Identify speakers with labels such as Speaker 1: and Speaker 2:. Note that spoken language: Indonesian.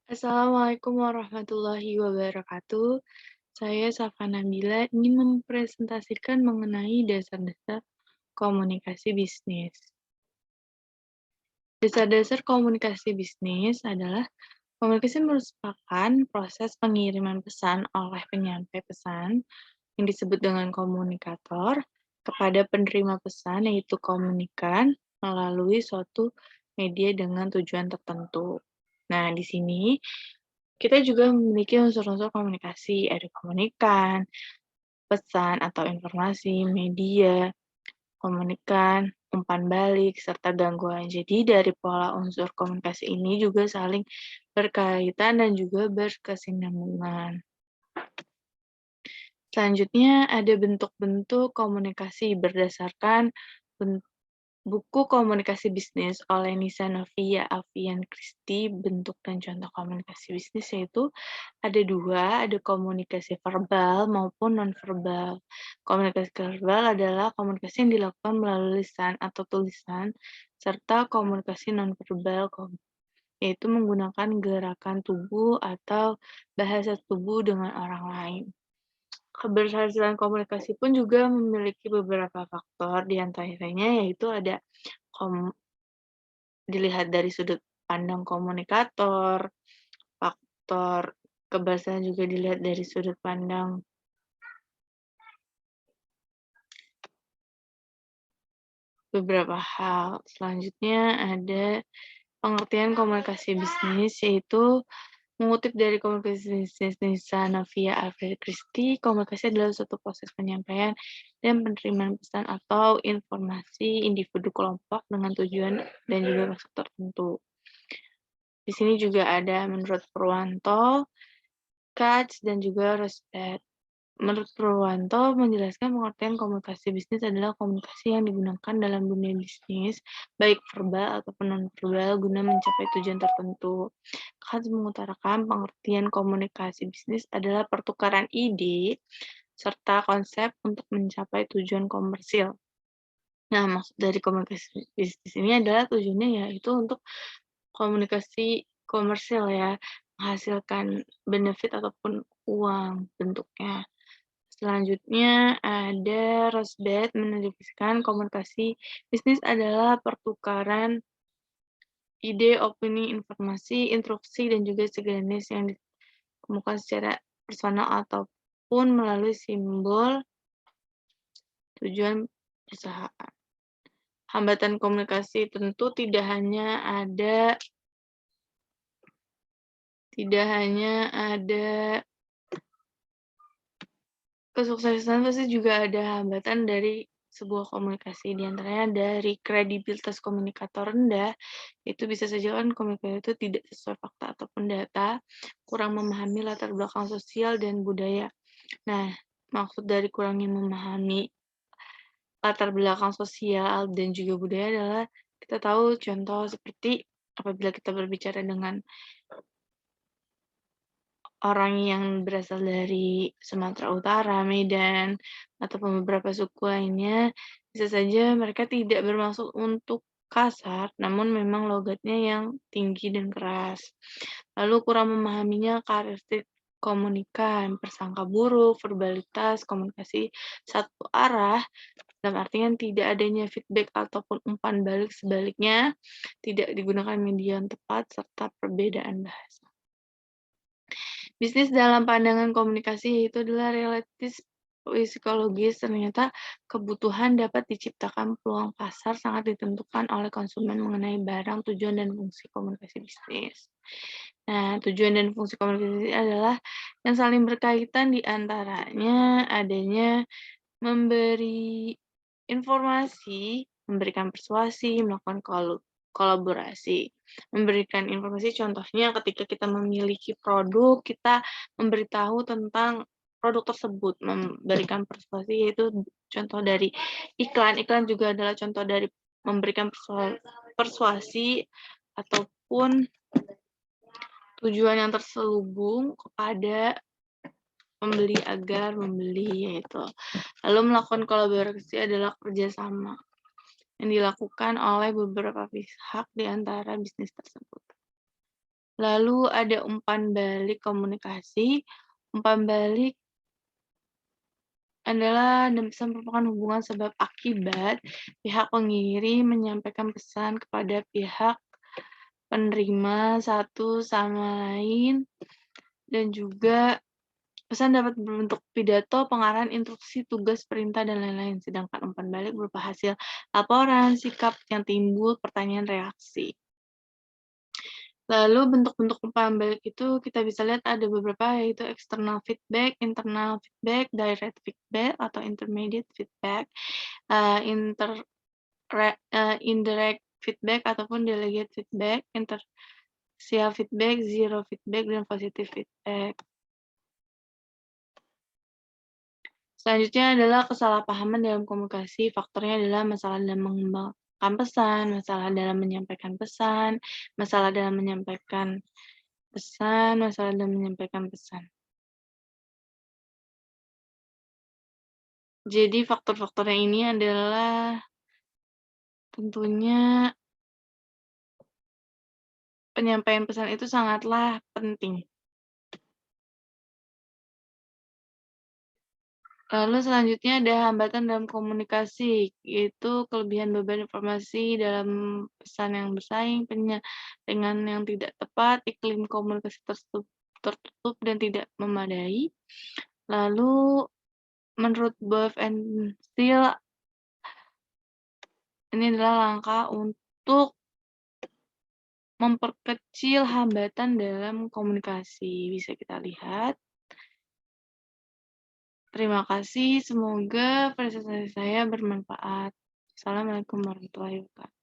Speaker 1: Assalamualaikum warahmatullahi wabarakatuh. Saya Safa Nabila ingin mempresentasikan mengenai dasar-dasar komunikasi bisnis. Dasar-dasar komunikasi bisnis adalah komunikasi merupakan proses pengiriman pesan oleh penyampai pesan yang disebut dengan komunikator kepada penerima pesan yaitu komunikan melalui suatu media dengan tujuan tertentu. Nah, di sini kita juga memiliki unsur-unsur komunikasi, ada komunikan, pesan atau informasi, media, komunikan, umpan balik, serta gangguan. Jadi dari pola unsur komunikasi ini juga saling berkaitan dan juga berkesinambungan. Selanjutnya ada bentuk-bentuk komunikasi berdasarkan buku Komunikasi Bisnis oleh Nisa Novia Alfian Christie. Bentuk dan contoh komunikasi bisnis yaitu ada dua, ada komunikasi verbal maupun nonverbal. Komunikasi verbal adalah komunikasi yang dilakukan melalui lisan atau tulisan, serta komunikasi nonverbal yaitu menggunakan gerakan tubuh atau bahasa tubuh dengan orang lain. Keberhasilan komunikasi pun juga memiliki beberapa faktor, di antaranya yaitu ada kom dilihat dari sudut pandang komunikator, faktor keberhasilan juga dilihat dari sudut pandang beberapa hal. Selanjutnya ada pengertian komunikasi bisnis, yaitu mengutip dari Komunikasi Bisnis Nisa Novia Alfred Christie, komunikasi adalah suatu proses penyampaian dan penerimaan pesan atau informasi individu kelompok dengan tujuan dan juga maksud tertentu. Di sini juga ada menurut Purwanto, Katz, dan juga Rosberg. Menurut Purwanto, menjelaskan pengertian komunikasi bisnis adalah komunikasi yang digunakan dalam dunia bisnis, baik verbal ataupun non-verbal, guna mencapai tujuan tertentu. Katz mengutarakan pengertian komunikasi bisnis adalah pertukaran ide serta konsep untuk mencapai tujuan komersil. Nah, maksud dari komunikasi bisnis ini adalah tujuannya yaitu untuk komunikasi komersil ya, menghasilkan benefit ataupun uang bentuknya. Selanjutnya ada Rosbeth mendefinisikan komunikasi bisnis adalah pertukaran ide, opini, informasi, instruksi, dan juga sejenis yang ditemukan secara personal ataupun melalui simbol tujuan perusahaan. Hambatan komunikasi tentu tidak hanya ada kesuksesan, pasti juga ada hambatan dari sebuah komunikasi, di antaranya dari kredibilitas komunikator rendah, itu bisa saja kan komunikator itu tidak sesuai fakta ataupun data, kurang memahami latar belakang sosial dan budaya. Nah, maksud dari kurangnya memahami latar belakang sosial dan juga budaya adalah kita tahu contoh seperti apabila kita berbicara dengan orang yang berasal dari Sumatera Utara, Medan, ataupun beberapa suku lainnya, bisa saja mereka tidak bermaksud untuk kasar, namun memang logatnya yang tinggi dan keras. Lalu kurang memahaminya karakteristik komunikan, persangka buruk, verbalitas, komunikasi satu arah, dalam artian tidak adanya feedback ataupun umpan balik, sebaliknya tidak digunakan media yang tepat, serta perbedaan bahasa. Bisnis dalam pandangan komunikasi itu adalah realitis psikologis. Ternyata kebutuhan dapat diciptakan, peluang pasar sangat ditentukan oleh konsumen mengenai barang, tujuan, dan fungsi komunikasi bisnis. Nah, tujuan dan fungsi komunikasi adalah yang saling berkaitan, di antaranya adanya memberi informasi, memberikan persuasi, melakukan kolaborasi. Memberikan informasi contohnya ketika kita memiliki produk, kita memberitahu tentang produk tersebut, memberikan persuasi yaitu contoh dari iklan. Iklan juga adalah contoh dari memberikan persuasi ataupun tujuan yang terselubung kepada pembeli agar membeli, yaitu. Lalu melakukan kolaborasi adalah kerjasama yang dilakukan oleh beberapa pihak di antara bisnis tersebut. Lalu ada umpan balik komunikasi. Umpan balik adalah dan pesan merupakan hubungan sebab akibat. Pihak pengirim menyampaikan pesan kepada pihak penerima satu sama lain, dan juga pesan dapat berbentuk pidato, pengarahan, instruksi, tugas, perintah, dan lain-lain. Sedangkan umpan balik berupa hasil laporan, sikap yang timbul, pertanyaan, reaksi. Lalu bentuk-bentuk umpan balik itu kita bisa lihat ada beberapa, yaitu external feedback, internal feedback, direct feedback atau intermediate feedback, indirect feedback ataupun delegate feedback, interstitial feedback, zero feedback, dan positive feedback. Selanjutnya adalah kesalahpahaman dalam komunikasi. Faktornya adalah masalah dalam mengembangkan pesan, masalah dalam menyampaikan pesan, masalah dalam menyampaikan pesan, masalah dalam menyampaikan pesan. Jadi faktor-faktornya ini adalah tentunya penyampaian pesan itu sangatlah penting. Lalu selanjutnya ada hambatan dalam komunikasi, yaitu kelebihan beban informasi dalam pesan yang bersaing, penyaringan yang tidak tepat, iklim komunikasi tertutup dan tidak memadai. Lalu menurut Boeuf and Steele, ini adalah langkah untuk memperkecil hambatan dalam komunikasi. Bisa kita lihat. Terima kasih, semoga presentasi saya bermanfaat. Assalamualaikum warahmatullahi wabarakatuh.